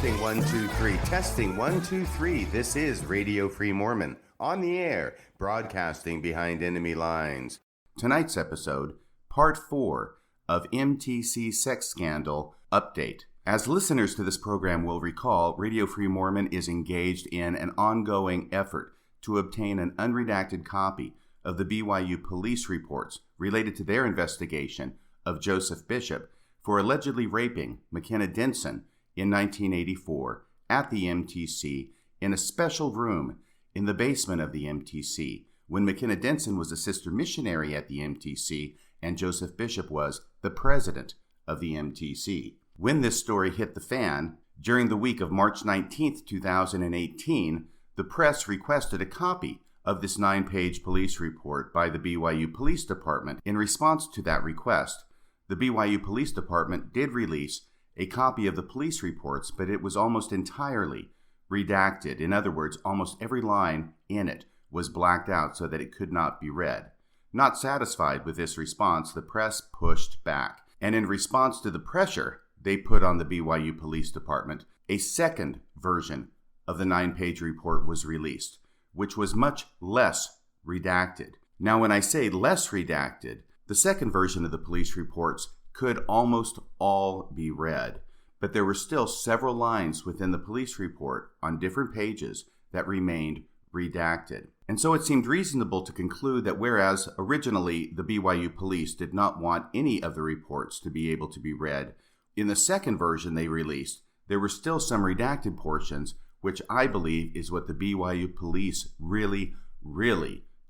Testing 1, 2, 3. Testing 1, 2, 3. This is Radio Free Mormon on the air, broadcasting behind enemy lines. Tonight's episode, Part 4 of MTC Sex Scandal Update. As listeners to this program will recall, Radio Free Mormon is engaged in an ongoing effort to obtain an unredacted copy of the BYU police reports related to their investigation of Joseph Bishop for allegedly raping McKenna Denson in 1984 at the MTC in a special room in the basement of the MTC when McKenna Denson was a sister missionary at the MTC and Joseph Bishop was the president of the MTC. When this story hit the fan, during the week of March 19, 2018, the press requested a copy of this 9-page police report by the BYU Police Department. In response to that request, the BYU Police Department did release a copy of the police reports, but it was almost entirely redacted. In other words, almost every line in it was blacked out so that it could not be read. Not satisfied with this response, the press pushed back. And in response to the pressure they put on the BYU Police Department, a second version of the 9-page report was released, which was much less redacted. Now, when I say less redacted, the second version of the police reports could almost all be read, but there were still several lines within the police report on different pages that remained redacted. And so it seemed reasonable to conclude that whereas originally the BYU police did not want any of the reports to be able to be read, in the second version they released, there were still some redacted portions, which I believe is what the BYU police really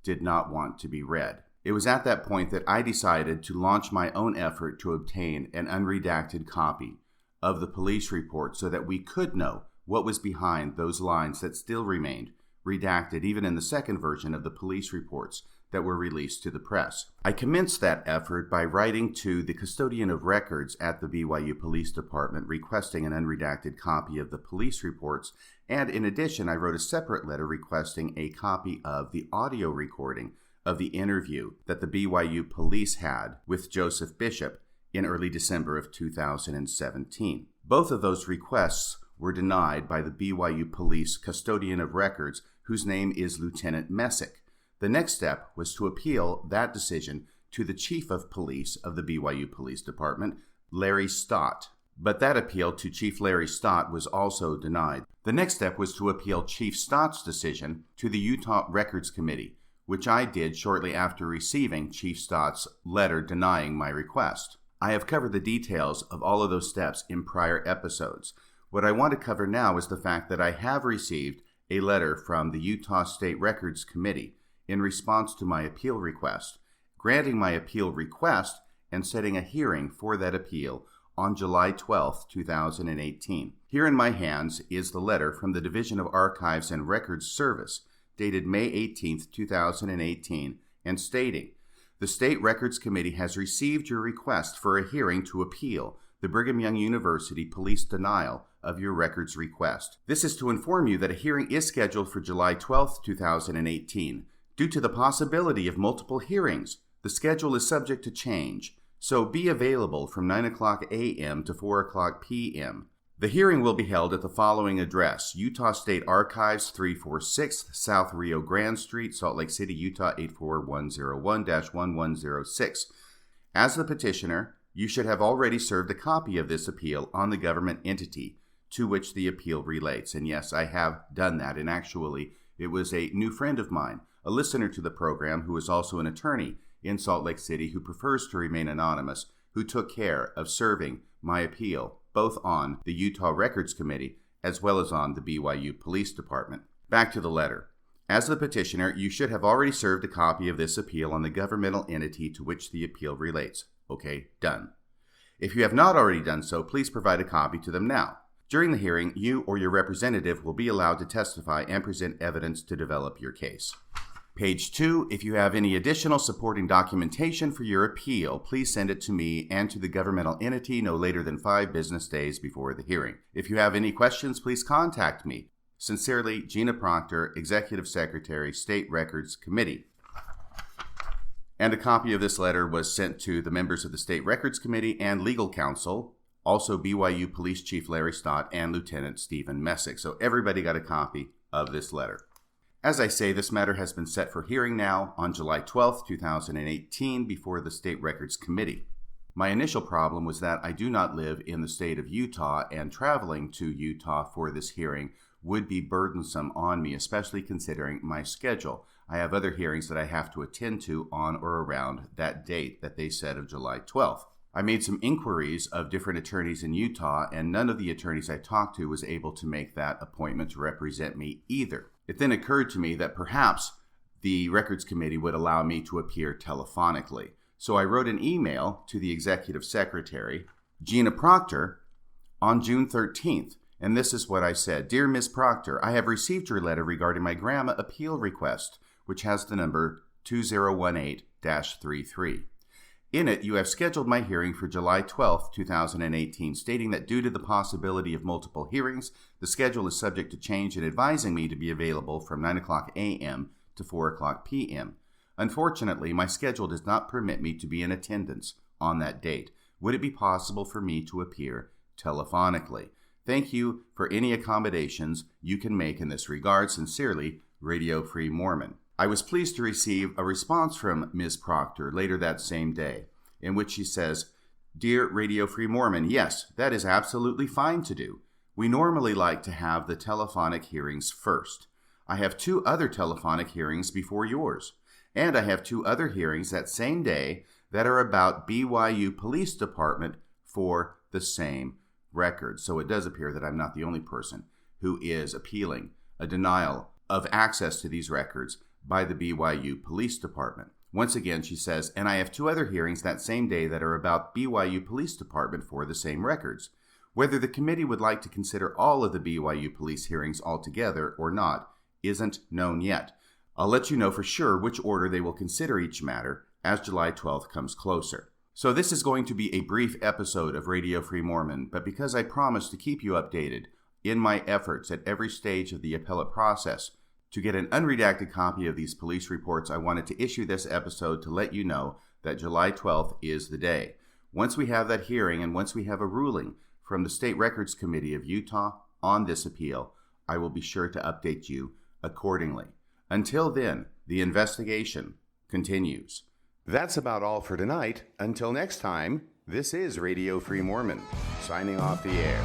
did not want to be read. It was at that point that I decided to launch my own effort to obtain an unredacted copy of the police report so that we could know what was behind those lines that still remained redacted even in the second version of the police reports that were released to the press. I commenced that effort by writing to the custodian of records at the BYU Police Department requesting an unredacted copy of the police reports, and in addition I wrote a separate letter requesting a copy of the audio recording of the interview that the BYU police had with Joseph Bishop in early December of 2017. Both of those requests were denied by the BYU police custodian of records, whose name is Lieutenant Messick. The next step was to appeal that decision to the chief of police of the BYU Police Department, Larry Stott. But that appeal to Chief Larry Stott was also denied. The next step was to appeal Chief Stott's decision to the Utah Records Committee, which I did shortly after receiving Chief Stott's letter denying my request. I have covered the details of all of those steps in prior episodes. What I want to cover now is the fact that I have received a letter from the Utah State Records Committee in response to my appeal request, granting my appeal request and setting a hearing for that appeal on July 12, 2018. Here in my hands is the letter from the Division of Archives and Records Service, dated May 18, 2018, and stating, "The State Records Committee has received your request for a hearing to appeal the Brigham Young University police denial of your records request. This is to inform you that a hearing is scheduled for July 12, 2018. Due to the possibility of multiple hearings, the schedule is subject to change, so be available from 9 o'clock a.m. to 4 o'clock p.m. The hearing will be held at the following address: Utah State Archives, 346 South Rio Grande Street, Salt Lake City, Utah, 84101-1106. As the petitioner, you should have already served a copy of this appeal on the government entity to which the appeal relates." And yes, I have done that. And actually, it was a new friend of mine, a listener to the program who is also an attorney in Salt Lake City who prefers to remain anonymous, who took care of serving my appeal both on the Utah Records Committee as well as on the BYU Police Department. Back to the letter. As the petitioner, you should have already served a copy of this appeal on the governmental entity to which the appeal relates. Okay, done. If you have not already done so, please provide a copy to them now. During the hearing, you or your representative will be allowed to testify and present evidence to develop your case. Page 2, if you have any additional supporting documentation for your appeal, please send it to me and to the governmental entity no later than 5 business days before the hearing. If you have any questions, please contact me. Sincerely, Gina Proctor, Executive Secretary, State Records Committee. And a copy of this letter was sent to the members of the State Records Committee and legal counsel also BYU Police Chief Larry Stott and Lieutenant Stephen Messick. So everybody got a copy of this letter. As I say, this matter has been set for hearing now on July 12th, 2018 before the State Records Committee. My initial problem was that I do not live in the state of Utah, and traveling to Utah for this hearing would be burdensome on me, especially considering my schedule. I have other hearings that I have to attend to on or around that date that they said of July 12th. I made some inquiries of different attorneys in Utah, and none of the attorneys I talked to was able to make that appointment to represent me either. It then occurred to me that perhaps the Records Committee would allow me to appear telephonically. So I wrote an email to the Executive Secretary, Gina Proctor, on June 13th. And this is what I said. Dear Ms. Proctor, I have received your letter regarding my grandma appeal request, which has the number 2018-33. In it, you have scheduled my hearing for July 12, 2018, stating that due to the possibility of multiple hearings, the schedule is subject to change and advising me to be available from 9 o'clock a.m. to 4 o'clock p.m. Unfortunately, my schedule does not permit me to be in attendance on that date. Would it be possible for me to appear telephonically? Thank you for any accommodations you can make in this regard. Sincerely, Radio Free Mormon. I was pleased to receive a response from Ms. Proctor later that same day, in which she says, Dear Radio Free Mormon, yes, that is absolutely fine to do. We normally like to have the telephonic hearings first. I have 2 other telephonic hearings before yours, and I have 2 other hearings that same day that are about BYU Police Department for the same record. So it does appear that I'm not the only person who is appealing a denial of access to these records by the BYU Police Department. Once again, she says, and I have 2 other hearings that same day that are about BYU Police Department for the same records. Whether the committee would like to consider all of the BYU police hearings altogether or not isn't known yet. I'll let you know for sure which order they will consider each matter as July 12th comes closer. So this is going to be a brief episode of Radio Free Mormon, but because I promised to keep you updated in my efforts at every stage of the appellate process to get an unredacted copy of these police reports, I wanted to issue this episode to let you know that July 12th is the day. Once we have that hearing and once we have a ruling from the State Records Committee of Utah on this appeal, I will be sure to update you accordingly. Until then, the investigation continues. That's about all for tonight. Until next time, this is Radio Free Mormon, signing off the air.